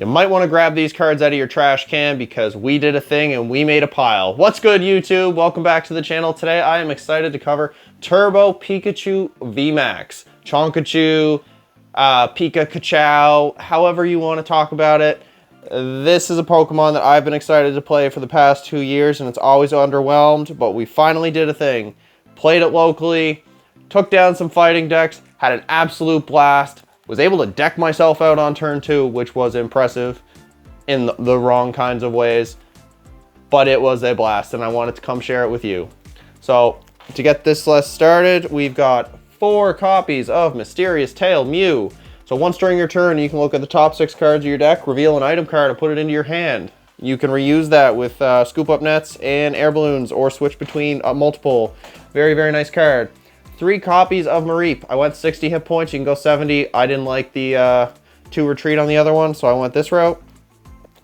you might want to grab these cards out of your trash can because we did a thing and we made a pile. What's good, YouTube? Welcome back to the channel. Today I am excited to cover Turbo Pikachu VMAX. Chonkachu, Pikachu, however you want to talk about it. This is a Pokemon that I've been excited to play for the past 2 years, and it's always underwhelmed, but we finally did a thing. Played it locally, took down some fighting decks, had an absolute blast, was able to deck myself out on turn 2, which was impressive in the wrong kinds of ways, but it was a blast, and I wanted to come share it with you. So, to get this list started, we've got 4 copies of Mysterious Tail Mew. So once during your turn, you can look at the top 6 cards of your deck, reveal an item card, and put it into your hand. You can reuse that with Scoop Up Nets and Air Balloons, or switch between multiple. Very, very nice card. 3 copies of Mareep. I went 60 hit points. You can go 70. I didn't like the 2 retreat on the other one, so I went this route.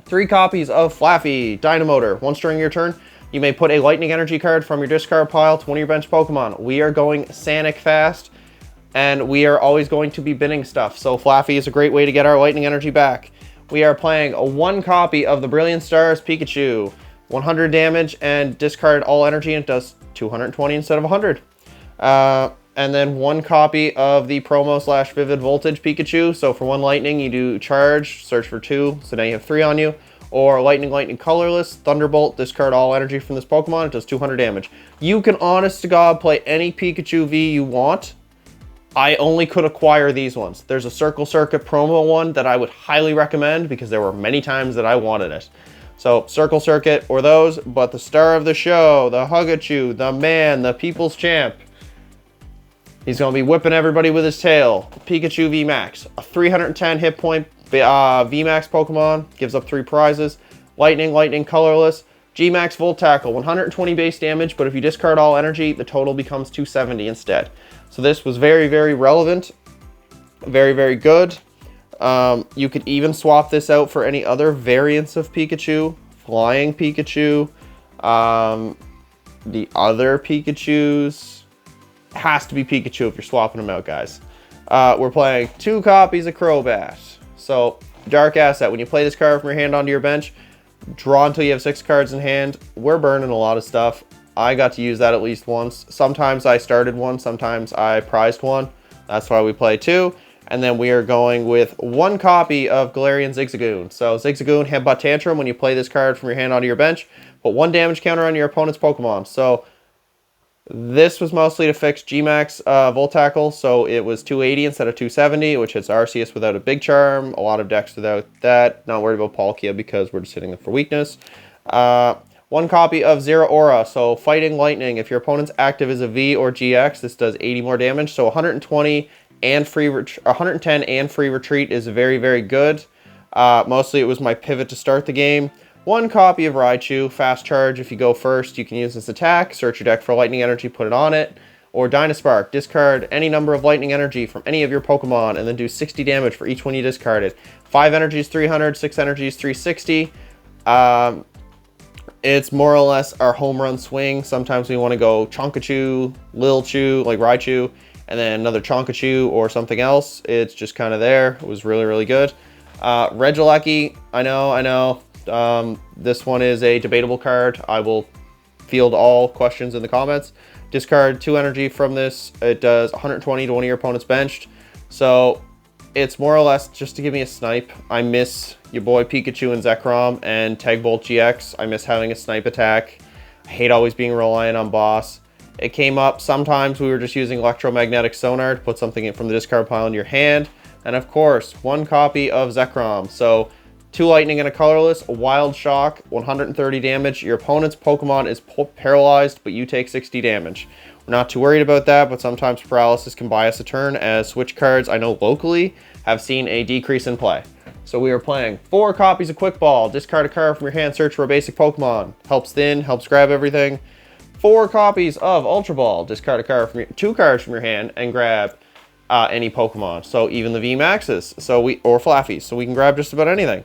3 copies of Flaffy Dynamotor. Once during your turn, you may put a Lightning Energy card from your discard pile to one of your bench Pokemon. We are going Sanic fast, and we are always going to be binning stuff, so Flaffy is a great way to get our Lightning Energy back. We are playing 1 copy of the Brilliant Stars Pikachu. 100 damage and discard all energy, and it does 220 instead of 100. And then 1 copy of the Promo / Vivid Voltage Pikachu. So for 1 Lightning, you do Charge, search for 2, so now you have 3 on you. Or Lightning Colorless, Thunderbolt, discard all energy from this Pokemon, it does 200 damage. You can, honest to God, play any Pikachu V you want. I only could acquire these ones. There's a Circle Circuit promo one that I would highly recommend because there were many times that I wanted it. So Circle Circuit or those, but the star of the show, the Hugachu, the man, the people's champ. He's going to be whipping everybody with his tail. Pikachu VMAX, a 310 hit point VMAX Pokemon, gives up 3 prizes. Lightning Colorless, G-Max Volt Tackle, 120 base damage, but if you discard all energy, the total becomes 270 instead. So this was very, very relevant, very, very good. You could even swap this out for any other variants of Pikachu. Flying Pikachu, the other Pikachus. Has to be Pikachu if you're swapping them out, guys. We're playing 2 copies of Crobat. So, Dark Asset. When you play this card from your hand onto your bench, draw until you have 6 cards in hand. We're burning a lot of stuff. I got to use that at least once. Sometimes I started one, sometimes I prized one. That's why we play 2. And then we are going with 1 copy of Galarian Zigzagoon. So Zigzagoon, Headbutt Tantrum. When you play this card from your hand onto your bench, put 1 damage counter on your opponent's Pokemon. So this was mostly to fix G-Max Volt Tackle, so it was 280 instead of 270, which hits Arceus without a big charm. A lot of decks without that. Not worried about Palkia because we're just hitting them for weakness. 1 copy of Zeraora, so Fighting Lightning. If your opponent's active is a V or GX, this does 80 more damage. So 120 and 110 and free retreat is very, very good. Mostly it was my pivot to start the game. 1 copy of Raichu, Fast Charge. If you go first, you can use this attack, search your deck for Lightning Energy, put it on it. Or Dynaspark, discard any number of Lightning Energy from any of your Pokemon, and then do 60 damage for each one you discarded. 5 energies, 300, 6 energies, 360. It's more or less our home run swing. Sometimes we want to go Chonkachu, Lil Chew, like Raichu, and then another Chonkachu or something else. It's just kind of there. It was really, really good. Regieleki, I know. This one is a debatable card. I will field all questions in the comments. Discard 2 energy from this. It does 120 to one of your opponent's benched. So it's more or less just to give me a snipe. I miss your boy Pikachu and Zekrom and Tagbolt GX. I miss having a snipe attack. I hate always being reliant on boss. It came up sometimes we were just using Electromagnetic Sonar to put something in from the discard pile in your hand. And of course, 1 copy of Zekrom. So 2 Lightning and a Colorless, a Wild Shock, 130 damage. Your opponent's Pokemon is paralyzed, but you take 60 damage. We're not too worried about that, but sometimes paralysis can buy us a turn, as switch cards I know locally have seen a decrease in play. So we are playing 4 copies of Quick Ball. Discard a card from your hand, search for a basic Pokemon. Helps thin, helps grab everything. 4 copies of Ultra Ball. Discard a card from 2 cards from your hand and grab any Pokemon. So even the VMAXs, or Flaffies, so we can grab just about anything.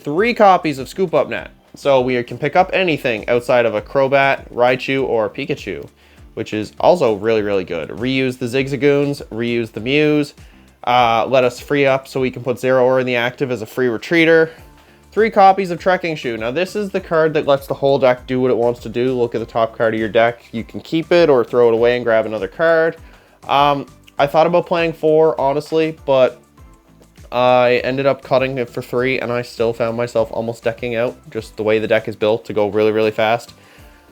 3 copies of Scoop Up Net. So we can pick up anything outside of a Crobat, Raichu, or Pikachu, which is also really, really good. Reuse the Zigzagoons, reuse the Mews. let us free up so we can put Zeraora in the active as a free retreater. 3 copies of Trekking Shoe. Now this is the card that lets the whole deck do what it wants to do. Look at the top card of your deck. You can keep it or throw it away and grab another card. I thought about playing 4, honestly, but I ended up cutting it for 3, and I still found myself almost decking out, just the way the deck is built to go really, really fast.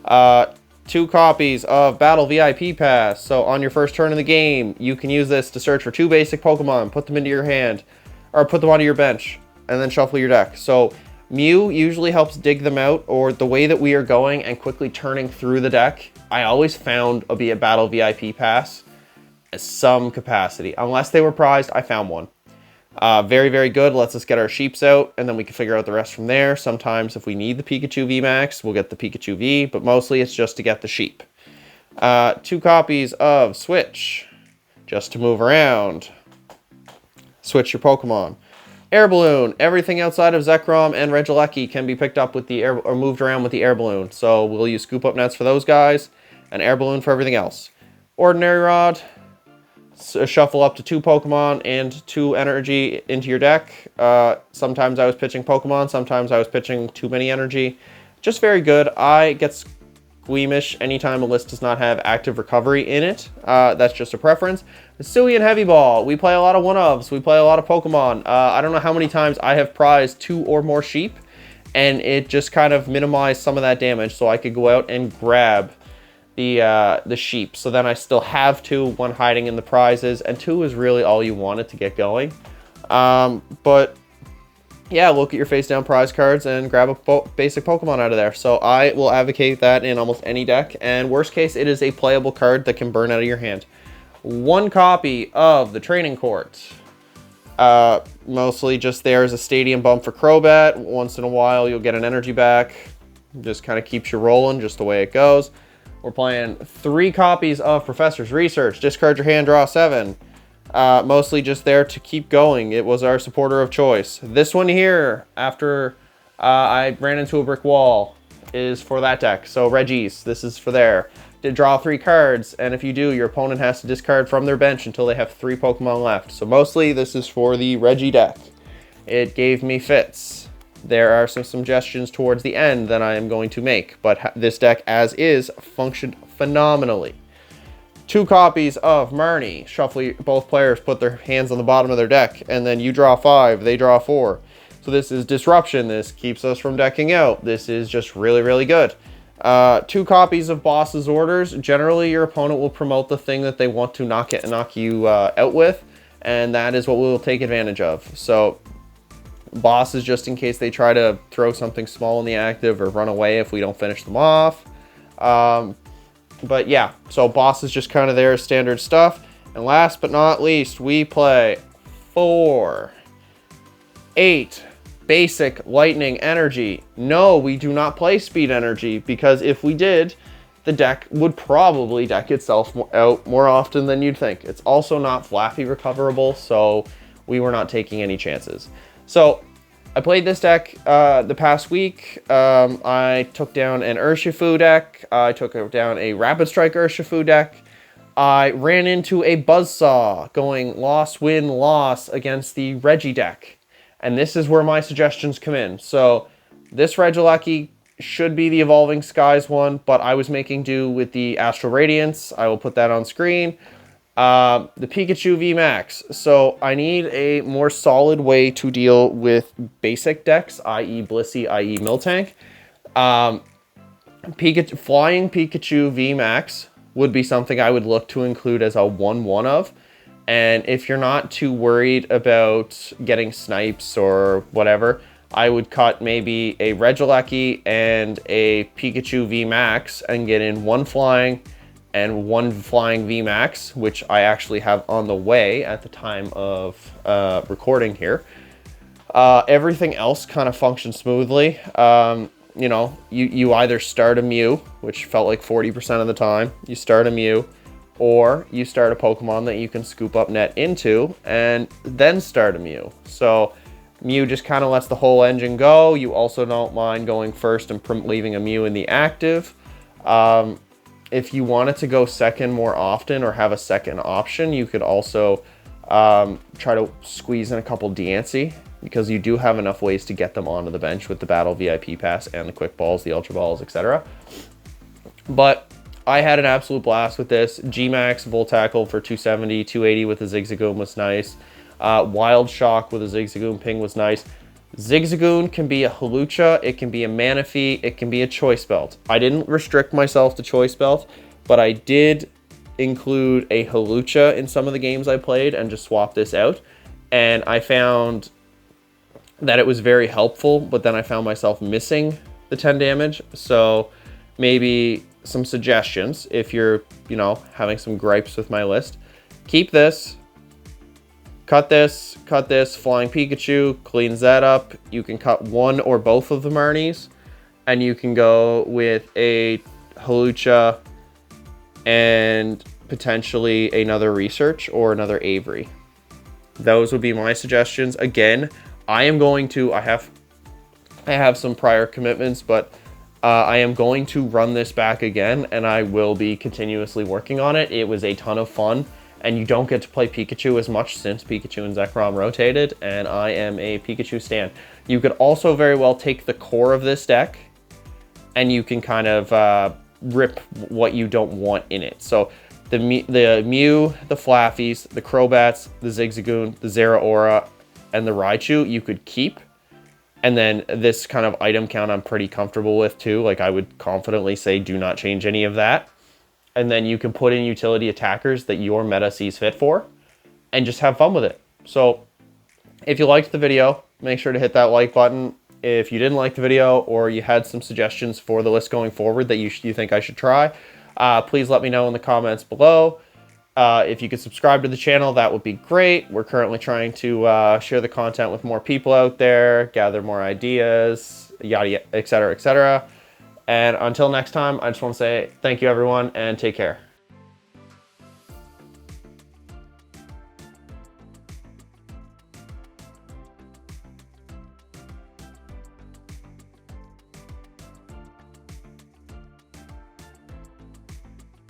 2 copies of Battle VIP Pass. So on your first turn in the game, you can use this to search for 2 basic Pokemon, put them into your hand, or put them onto your bench, and then shuffle your deck. So Mew usually helps dig them out, or the way that we are going and quickly turning through the deck, I always found a Battle VIP Pass as some capacity. Unless they were prized, I found one. Very, very good. Lets us get our sheeps out, and then we can figure out the rest from there. Sometimes if we need the Pikachu VMAX, we'll get the Pikachu V, but mostly it's just to get the sheep. 2 copies of Switch, just to move around. Switch your Pokemon. Air Balloon. Everything outside of Zekrom and Regieleki can be picked up with the air, or moved around with the Air Balloon. So we'll use Scoop Up Nets for those guys, and Air Balloon for everything else. Ordinary Rod. Shuffle up to 2 Pokemon and 2 energy into your deck. Sometimes I was pitching Pokemon, sometimes I was pitching too many energy. Just very good. I get squeamish anytime a list does not have active recovery in it. That's just a preference. Hisuian Heavy Ball. We play a lot of one-ofs. We play a lot of Pokemon. I don't know how many times I have prized 2 or more sheep, and it just kind of minimized some of that damage, so I could go out and grab the sheep. So then I still have 2, 1 hiding in the prizes, and 2 is really all you wanted to get going. But yeah, look at your face down prize cards and grab a basic Pokemon out of there. So I will advocate that in almost any deck, and worst case, it is a playable card that can burn out of your hand. 1 copy of the Training Court. Mostly just there as a stadium bump for Crobat. Once in a while, you'll get an energy back. Just kind of keeps you rolling, just the way it goes. We're playing 3 copies of Professor's Research. Discard your hand, draw 7. Mostly just there to keep going. It was our supporter of choice. This one here, after I ran into a brick wall, is for that deck. So Regis, this is for there. To draw 3 cards, and if you do, your opponent has to discard from their bench until they have 3 Pokemon left. So mostly this is for the Reggie deck. It gave me fits. There are some suggestions towards the end that I am going to make, but this deck as is functioned phenomenally. 2 copies of Marnie. Shuffle, both players put their hands on the bottom of their deck, and then you draw 5, they draw 4. So this is disruption. This keeps us from decking out. This is just really, really good. 2 copies of Boss's Orders. Generally, your opponent will promote the thing that they want to knock you out with, and that is what we will take advantage of. So bosses, just in case they try to throw something small in the active or run away if we don't finish them off. But yeah, so boss is just kind of there as standard stuff. And last but not least, we play 4, 8 basic lightning energy. No, we do not play speed energy, because if we did, the deck would probably deck itself out more often than you'd think. It's also not flappy recoverable, so we were not taking any chances. So I played this deck the past week. I took down an Urshifu deck. I took down a Rapid Strike Urshifu deck. I ran into a Buzzsaw going loss, win, loss against the Reggie deck. And this is where my suggestions come in. So this Regieleki should be the Evolving Skies one, but I was making do with the Astral Radiance. I will put that on screen. The Pikachu VMAX. So I need a more solid way to deal with basic decks, i.e. Blissey, i.e. Miltank. Flying Pikachu VMAX would be something I would look to include as a 1/1 of. And if you're not too worried about getting snipes or whatever, I would cut maybe a Regieleki and a Pikachu VMAX and get in 1 flying and 1 flying VMAX, which I actually have on the way at the time of recording here. Everything else kind of functions smoothly. You know, you either start a Mew, which felt like 40% of the time. You start a Mew, or you start a Pokemon that you can scoop up net into and then start a Mew. So Mew just kind of lets the whole engine go. You also don't mind going first and leaving a Mew in the active. If you wanted to go second more often or have a second option, you could also Try to squeeze in a couple Diancie, because you do have enough ways to get them onto the bench with the Battle VIP Pass and the Quick Balls, the Ultra Balls, etc. But I had an absolute blast with this. VMAX Volt Tackle for 270, 280 with a Zigzagoon was nice. Wild Shock with a Zigzagoon ping was nice. Zigzagoon can be a Hawlucha, it can be a Manaphy, it can be a Choice Belt. I didn't restrict myself to Choice Belt, but I did include a Hawlucha in some of the games I played and just swap this out. And I found that it was very helpful, but then I found myself missing the 10 damage. So maybe some suggestions if you're, having some gripes with my list. Keep this. Cut this, Flying Pikachu, cleans that up. You can cut one or both of the Marnies, and you can go with a Hawlucha and potentially another Research or another Avery. Those would be my suggestions. Again, I have some prior commitments, but I am going to run this back again, and I will be continuously working on it. It was a ton of fun. And you don't get to play Pikachu as much since Pikachu and Zekrom rotated, and I am a Pikachu stan. You could also very well take the core of this deck, and you can kind of rip what you don't want in it. So the Mew, the Flaffies, the Crobats, the Zigzagoon, the Zeraora, and the Raichu you could keep. And then this kind of item count I'm pretty comfortable with too. Like, I would confidently say do not change any of that. And then you can put in utility attackers that your meta sees fit for and just have fun with it. So if you liked the video, make sure to hit that like button. If you didn't like the video or you had some suggestions for the list going forward that you think I should try, please let me know in the comments below. If you could subscribe to the channel, that would be great. We're currently trying to share the content with more people out there, gather more ideas, yada, etc., etc. And until next time, I just want to say thank you, everyone, and take care.